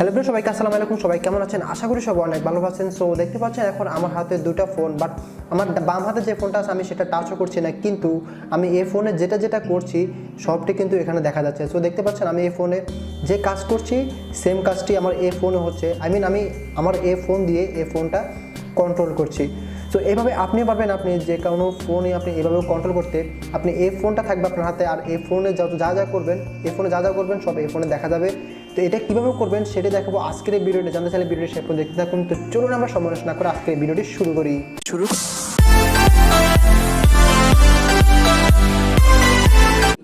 Hello bro, সবাইকে আসসালামু আলাইকুম। সবাই কেমন আছেন? আশা করি সবাই অনেক ভালো আছেন। সো দেখতে পাচ্ছেন এখন আমার হাতে দুটো ফোন, বাট আমার বাম হাতে যে ফোনটা আছে আমি সেটা টাচও করছি না, কিন্তু আমি এই ফোনে যেটা করছি সবটি কিন্তু এখানে দেখা যাচ্ছে। সো দেখতে পাচ্ছেন আমি এই ফোনে যে কাজ করছি সেম কাজটি আমার এই ফোনে হচ্ছে। আমি আমার এই ফোন দিয়ে এই ফোনটা কন্ট্রোল করছি। সো এইভাবে আপনিও পারবেন, আপনি যে কোনো ফোনে আপনি এভাবেও কন্ট্রোল করতে। আপনি এই ফোনটা থাকবে আপনার হাতে, আর এই ফোনে যা করবেন, এই ফোনে যা করবেন সব এই ফোনে দেখা যাবে। তো এটা কীভাবে করবেন সেটা দেখাবো আজকের এই ভিডিওটা। জানতে চাইলে ভিডিওটি শেষ পর্যন্ত দেখতে থাকুন। তো চলুন আমরা সময় নষ্ট না করে আজকের ভিডিওটি শুরু করি।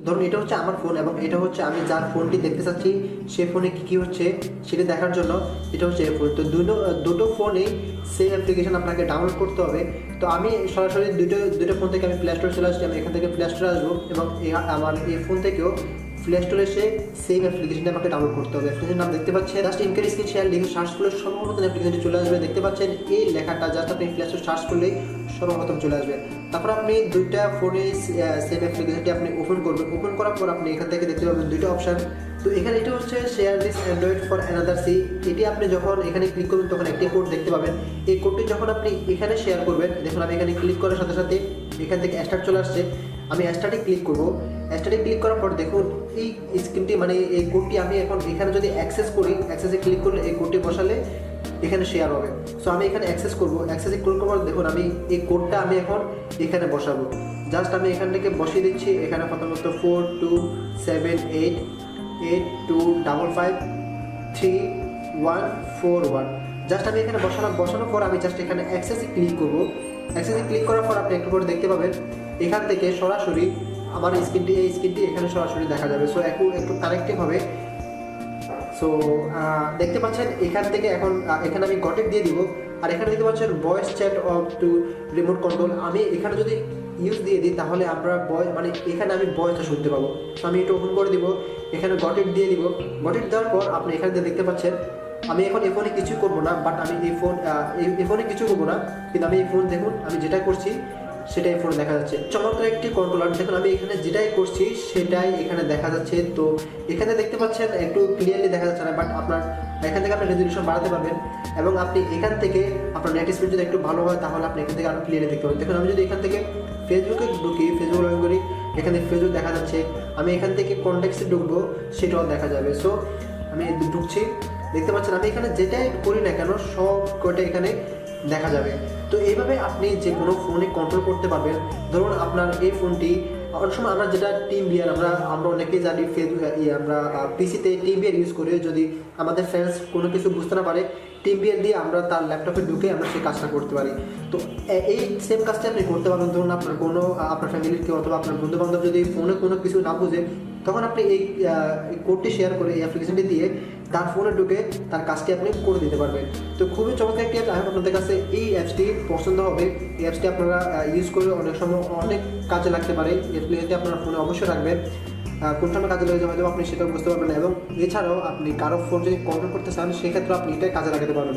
ধরুন এটা হচ্ছে আমার ফোন এবং এটা হচ্ছে আমি যার ফোনটি দেখতে চাচ্ছি সে ফোনে কী হচ্ছে সেটা দেখার জন্য এটা হচ্ছে এই ফোন। তো দুটো ফোনেই সেম অ্যাপ্লিকেশন আপনাকে ডাউনলোড করতে হবে। তো আমি সরাসরি দুটো ফোন থেকে আমি প্লে স্টোরে চলে আসছি। আমি এখান থেকে প্লে স্টোরে আসবো এবং আমার এই ফোন থেকেও প্লে স্টোরে এসে সেম অ্যাপ্লিকেশনটা আমাকে ডাউনলোড করতে হবে। অ্যাপ্লিকেশন নাম দেখতে পাচ্ছেন, জাস্ট ইনকার স্ক্রিন শেয়ার লিখে সার্চ করলে সর্বপ্রথম অ্যাপ্লিকেশনটি চলে আসবে। দেখতে পাচ্ছেন এই লেখাটা জাস্ট আপনি প্লে স্টোর সার্চ করলেই সর্বপ্রথম চলে আসবে। তারপর আপনি দুইটা ফোনে সেম অ্যাপ্লিকেশনটি আপনি ওপেন করবেন। ওপেন করার পর আপনি এখান থেকে দেখতে পাবেন দুইটা অপশান। তো এখানে এটা হচ্ছে share this Android for another see. এটি আপনি যখন এখানে ক্লিক করবেন তখন একটি কোড দেখতে পাবেন। এই কোডটি যখন আপনি এখানে শেয়ার করবেন, দেখুন আমি এখানে ক্লিক করার সাথে সাথে এখান থেকে স্টার্ট চলে আসছে। আমি স্টার্টে ক্লিক করবো। স্টার্টে ক্লিক করার পর দেখুন এই স্ক্রিনটি মানে এই কোডটি আমি এখন এখানে যদি অ্যাক্সেস করি, অ্যাক্সেসে ক্লিক করলে এই কোডটি বসালে এখানে শেয়ার হবে। সো আমি এখানে অ্যাক্সেস করবো। অ্যাক্সেসে ক্লিক করার পর দেখুন আমি এই কোডটা আমি এখন এখানে বসাবো। জাস্ট আমি এখান থেকে বসিয়ে দিচ্ছি। এখানে প্রথমত 427882553141। জাস্ট আমি এখানে বসানোর পর আমি জাস্ট এখানে অ্যাক্সেসে ক্লিক করবো। অ্যাক্সেসে ক্লিক করার পর আপনি একটু পরে দেখতে পাবেন এখান থেকে সরাসরি আমার এই স্ক্রিনটি এখানে সরাসরি দেখা যাবে। সো একটু কানেক্টিভ হবে। সো দেখতে পাচ্ছেন এখান থেকে এখানে আমি গটেক দিয়ে দিব। আর এখানে দেখতে পাচ্ছেন voice chat of to remote control. আমি এখানে যদি ইউজ দিয়ে দিই তাহলে আমরা এখানে আমি ভয়েসটা শুনতে পাবো। সো আমি এটা ওপেন করে দিব, এখানে গটেক দিয়ে দিব। গটেক দেওয়ার পর আপনি এখানে দেখতে পাচ্ছেন আমি এখন এই ফোনে কিছু করবো না, বাট আমি এই ফোনে কিছু করবো না, কিন্তু আমি এই ফোন দেখুন আমি যেটা করছি সেটাই ফোনে দেখা যাচ্ছে। চমৎকার একটি কন্ট্রোলার। দেখুন আমি এখানে যেটাই করছি সেটাই এখানে দেখা যাচ্ছে। তো এখানে দেখতে পাচ্ছেন একটু ক্লিয়ারলি দেখা যাচ্ছে না, বাট আপনার এখান থেকে আপনি রেজলিউশন বাড়াতে পারবেন এবং আপনি এখান থেকে আপনার নেট স্পিড যদি একটু ভালো হয় তাহলে আপনি এখান থেকে আরও ক্লিয়ারলি দেখতে পাবেন। দেখুন আমি যদি এখান থেকে ফেসবুকে ঢুকি, ফেসবুক লগ ইন করি, এখানে ফেসবুক দেখা যাচ্ছে। আমি এখান থেকে কন্ট্যাক্টসে ঢুকবো সেটাও দেখা যাবে। সো আমি ঢুকছি, দেখতে পাচ্ছেন আমি এখানে যেটাই করি না কেন সব কটা এখানে দেখা যাবে। তো এইভাবে আপনি যে কোনো ফোনে কন্ট্রোল করতে পারবেন। ধরুন আপনার এই ফোনটি অনেক সময় আমরা যেটা টিম বিয়ার আমরা অনেকেই জানি আমরা পিসিতে টিম বিয়ার ইউজ করে যদি আমাদের ফ্রেন্ডস কোনো কিছু বুঝতে না পারে টিম বিয়ার দিয়ে আমরা তার ল্যাপটপে ঢুকে আমরা সেই কাজটা করতে পারি। তো এই সেম কাজটা আপনি করতে পারবেন। ধরুন আপনার ফ্যামিলির কেউ অথবা আপনার বন্ধু বান্ধব যদি ফোনে কোনো কিছু না বুঝে তখন আপনি এই কোডটি শেয়ার করে এই অ্যাপ্লিকেশনটি দিয়ে তার ফোনে ঢুকে তার কাজটি আপনি করে দিতে পারবেন। তো খুবই চমৎকার একটি অ্যাপস। আমি আপনাদের কাছে এই অ্যাপসটি পছন্দ হবে। এই অ্যাপসটি আপনারা ইউজ করে অনেক সময় অনেক কাজে লাগতে পারে। অ্যাপ্লিকেশনটি আপনার ফোনে অবশ্যই রাখবেন। কোন সময় কাজে লেগে যাবে আপনি সেটাও বুঝতে পারবেন এবং এছাড়াও আপনি কারো ফোন যদি কন্ট্রোল করতে চান সেক্ষেত্রে আপনি এটাই কাজে লাগাতে পারবেন।